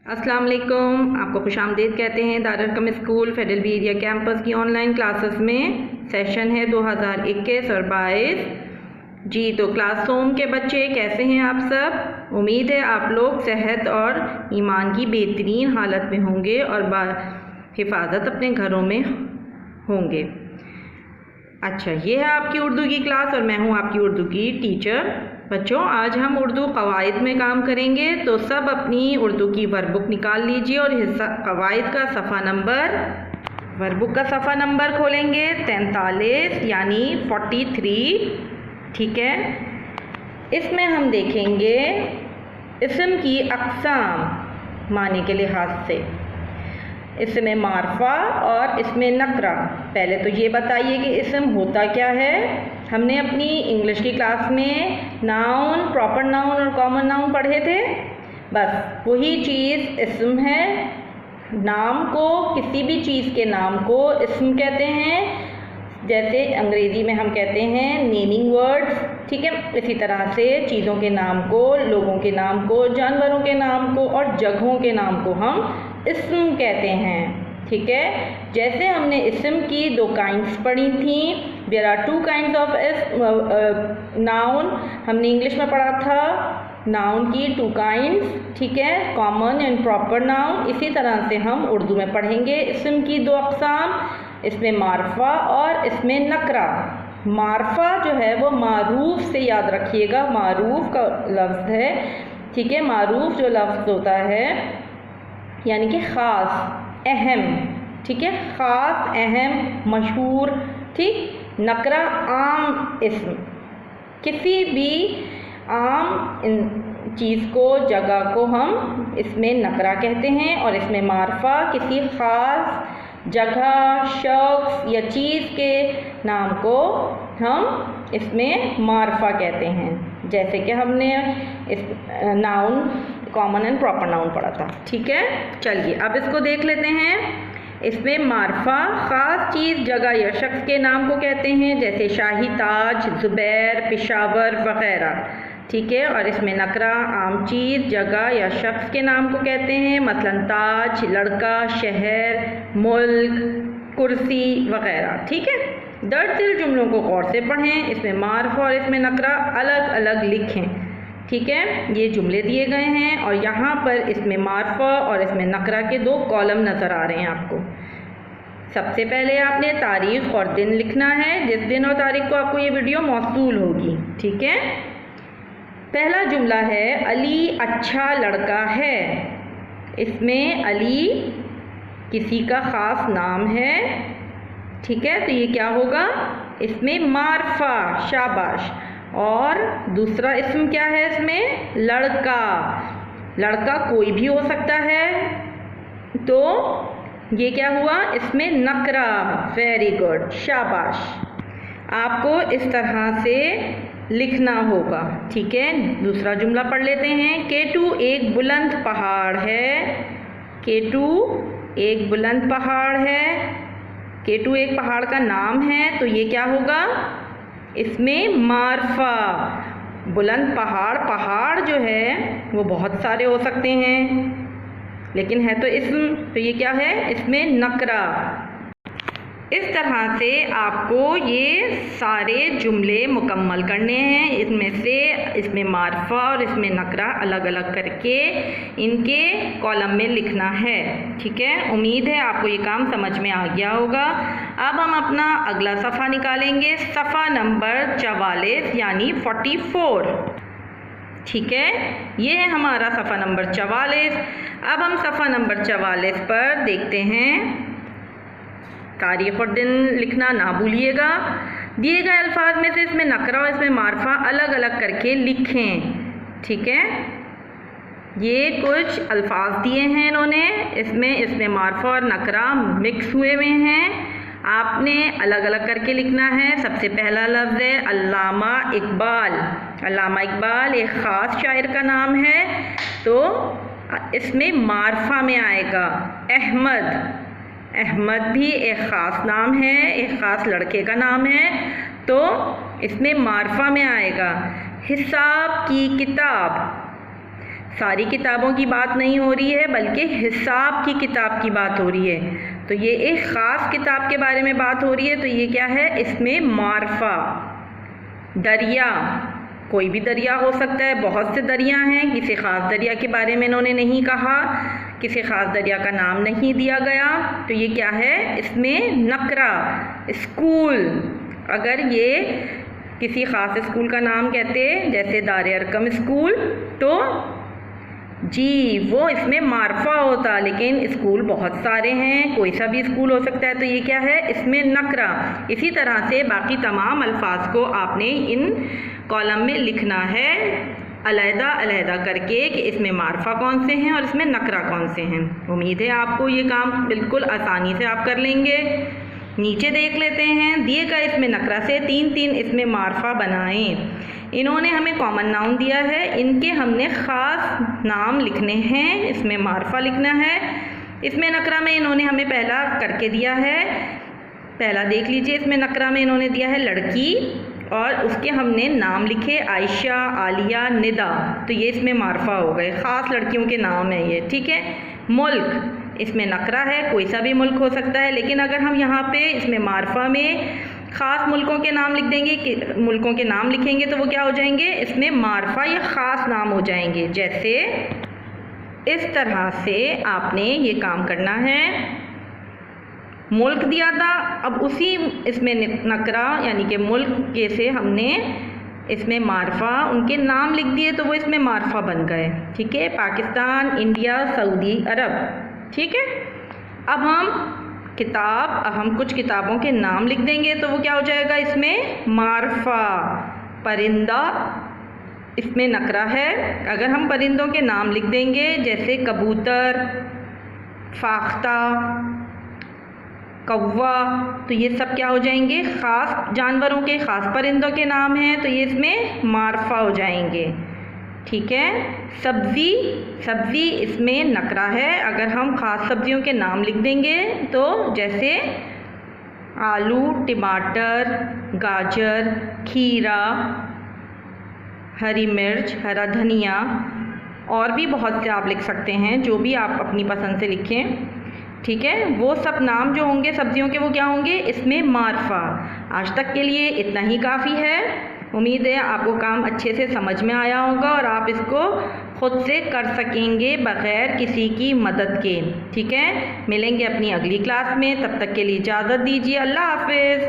अस्सलाम वालेकुम। आपको खुशामदीद कहते हैं Darul Arqam school federal B area campus की ऑनलाइन क्लासेस में। सेशन है 2021 और 22 जी। तो क्लास होम के बच्चे कैसे हैं आप सब? उम्मीद है आप लोग सेहत और ईमान की बेहतरीन हालत में होंगे और हिफाजत अपने घरों में होंगे। अच्छा, ये है आपकी उर्दू की क्लास और मैं हूँ आपकी उर्दू की टीचर। बच्चों, आज हम उर्दू कवायद में काम करेंगे, तो सब अपनी उर्दू की वर्कबुक निकाल लीजिए और हिस्सा कवायद का सफ़ा नंबर, वर्कबुक का सफ़ा नंबर खोलेंगे 43 यानी 43। ठीक है, इसमें हम देखेंगे इस्म की अक़साम माने के लिहाज से। इसमें मारफा और इसमें नकरा। पहले तो ये बताइए कि इस्म होता क्या है। हमने अपनी इंग्लिश की क्लास में नाउन, प्रॉपर नाउन और कॉमन नाउन पढ़े थे। बस वही चीज़ इस्म है। नाम को, किसी भी चीज़ के नाम को इस्म कहते हैं। जैसे अंग्रेज़ी में हम कहते हैं नेमिंग वर्ड्स। ठीक है, इसी तरह से चीज़ों के नाम को, लोगों के नाम को, जानवरों के नाम को और जगहों के नाम को हम इस्म कहते हैं। ठीक है, जैसे हमने इस्म की 2 काइंड्स पढ़ी थी। There are 2 kinds of noun. हमने इंग्लिश में पढ़ा था नाउन की 2 काइंड्स। ठीक है, कॉमन एंड प्रॉपर नाउन। इसी तरह से हम उर्दू में पढ़ेंगे इस्म की 2 अक़साम, इसमें मारफा और इसमें नकरा। मारफा जो है वो मारूफ से याद रखिएगा, मारूफ का लफ्ज़ है। ठीक है, मारूफ जो लफ्ज़ होता है यानी कि ख़ास, अहम। ठीक है, ख़ास, अहम, मशहूर। ठीक, नकरा आम इस्म, किसी भी आम चीज़ को, जगह को हम इसमें नकरा कहते हैं। और इसमें मारफा किसी ख़ास जगह, शख्स या चीज़ के नाम को हम इसमें मारफा कहते हैं। जैसे कि हमने इस noun, common and proper noun पढ़ा था। ठीक है, चलिए अब इसको देख लेते हैं। इसमें मारफा ख़ास चीज़, जगह या शख्स के नाम को कहते हैं, जैसे शाही ताज, ज़ुबैर, पेशावर वग़ैरह। ठीक है, और इसमें नकरा आम चीज़, जगह या शख्स के नाम को कहते हैं, मसलन ताज, लड़का, शहर, मुल्क, कुर्सी वग़ैरह। ठीक है, दरअसल जुमलों को गौर से पढ़ें। इसमें मारफा और इसमें नकरा अलग अलग लिखें। ठीक है, ये जुमले दिए गए हैं और यहाँ पर इसमें मारफा और इसमें नकरा के 2 कॉलम नज़र आ रहे हैं आपको। सबसे पहले आपने तारीख़ और दिन लिखना है, जिस दिन और तारीख़ को आपको ये वीडियो मौसूल होगी। ठीक है, पहला जुमला है अली अच्छा लड़का है। इसमें अली किसी का ख़ास नाम है। ठीक है, तो ये क्या होगा? इसमें मारफा, शाबाश। और दूसरा इस्म क्या है? इसमें लड़का। लड़का कोई भी हो सकता है, तो ये क्या हुआ? इसमें नकरा। वेरी गुड, शाबाश। आपको इस तरह से लिखना होगा। ठीक है, दूसरा जुमला पढ़ लेते हैं। केटू एक बुलंद पहाड़ है। केटू एक बुलंद पहाड़ है। केटू एक पहाड़ का नाम है, तो ये क्या होगा? इसमें मारफा। बुलंद पहाड़, पहाड़ जो है वो बहुत सारे हो सकते हैं, लेकिन है तो इस्म, तो ये क्या है? इसमें नकरा। इस तरह से आपको ये सारे जुमले मुकम्मल करने हैं। इसमें से इसमें मारफा और इसमें नकरा अलग अलग करके इनके कॉलम में लिखना है। ठीक है, उम्मीद है आपको ये काम समझ में आ गया होगा। अब हम अपना अगला सफ़ा निकालेंगे, सफ़ा नंबर 44 यानी 44। ठीक है, ये है हमारा सफ़ा नंबर 44। अब हम सफ़ा नंबर 44 पर देखते हैं। तारीख़ और दिन लिखना ना भूलिएगा। दिए गए अल्फाज में से इसमें नकरा और इसमें मारफा अलग अलग करके लिखें। ठीक है, ये कुछ अल्फाज दिए हैं इन्होंने, इसमें मारफा और नकरा मिक्स हुए हुए हैं। आपने अलग अलग करके लिखना है। सबसे पहला लफ्ज़ है अल्लामा इकबाल। अल्लामा इकबाल एक ख़ास शायर का नाम है, तो इसमें मारफा में आएगा अहमद। अहमद भी एक ख़ास नाम है, एक ख़ास लड़के का नाम है, तो इसमें मारफा में आएगा। हिसाब की किताब। सारी किताबों की बात नहीं हो रही है बल्कि हिसाब की किताब की बात हो रही है। तो ये एक ख़ास किताब के बारे में बात हो रही है। तो ये क्या है, इसमें मारफा। दरिया, कोई भी दरिया हो सकता है, बहुत से दरिया हैं, किसी ख़ास दरिया के बारे में इन्होंने नहीं कहा, किसी ख़ास दरिया का नाम नहीं दिया गया। तो ये क्या है, इसमें नकरा। स्कूल, अगर ये किसी ख़ास स्कूल का नाम कहते जैसे दार अरकम स्कूल तो जी वो इसमें मारफा होता, लेकिन स्कूल बहुत सारे हैं, कोई सा भी स्कूल हो सकता है। तो ये क्या है, इसमें नकरा। इसी तरह से बाकी तमाम अल्फाज को आपने इन कॉलम में लिखना है अलहदा अलहदा करके कि इसमें मारफा कौन से हैं और इसमें नकरा कौन से हैं। उम्मीद है आपको ये काम बिल्कुल आसानी से आप कर लेंगे। नीचे देख लेते हैं, दिए गए इसमें नकरा से 3-3 इसमें मारफा बनाएं। इन्होंने हमें कॉमन नाउन दिया है, इनके हमने ख़ास नाम लिखने हैं, इसमें मारफा लिखना है। इसमें नकरा में इन्होंने हमें पहला करके दिया है, पहला देख लीजिए। इसमें नकरा में इन्होंने दिया है लड़की और उसके हमने नाम लिखे आयशा, आलिया, निदा। तो ये इसमें मारफा हो गए, ख़ास लड़कियों के नाम है ये, ठीक है। मुल्क, इसमें नकरा है, कोई सा भी मुल्क हो सकता है, लेकिन अगर हम यहाँ पे इसमें मारफा में ख़ास मुल्कों के नाम लिख देंगे कि मुल्कों के नाम लिखेंगे तो वो क्या हो जाएंगे, इसमें मारफा या ख़ास नाम हो जाएंगे। जैसे इस तरह से आपने ये काम करना है। मुल्क दिया था, अब उसी इसमें नकरा यानी कि मुल्क के से हमने इसमें मारफा उनके नाम लिख दिए तो वो इसमें मारफा बन गए, ठीक है। पाकिस्तान, इंडिया, सऊदी अरब, ठीक है। अब हम कुछ किताबों के नाम लिख देंगे तो वो क्या हो जाएगा, इसमें मारफा। परिंदा, इसमें नकरा है, अगर हम परिंदों के नाम लिख देंगे जैसे कबूतर, फाख्ता, कौवा, तो ये सब क्या हो जाएंगे, ख़ास जानवरों के, ख़ास परिंदों के नाम हैं, तो ये इसमें मारफा हो जाएंगे, ठीक है। सब्ज़ी इसमें नकरा है, अगर हम ख़ास सब्ज़ियों के नाम लिख देंगे तो जैसे आलू, टमाटर, गाजर, खीरा, हरी मिर्च, हरा धनिया, और भी बहुत से आप लिख सकते हैं, जो भी आप अपनी पसंद से लिखें, ठीक है। वो सब नाम जो होंगे सब्जियों के वो क्या होंगे, इसमें मारफा। आज तक के लिए इतना ही काफ़ी है। उम्मीद है आपको काम अच्छे से समझ में आया होगा और आप इसको खुद से कर सकेंगे बग़ैर किसी की मदद के, ठीक है। मिलेंगे अपनी अगली क्लास में, तब तक के लिए इजाज़त दीजिए। अल्लाह हाफ़िज़।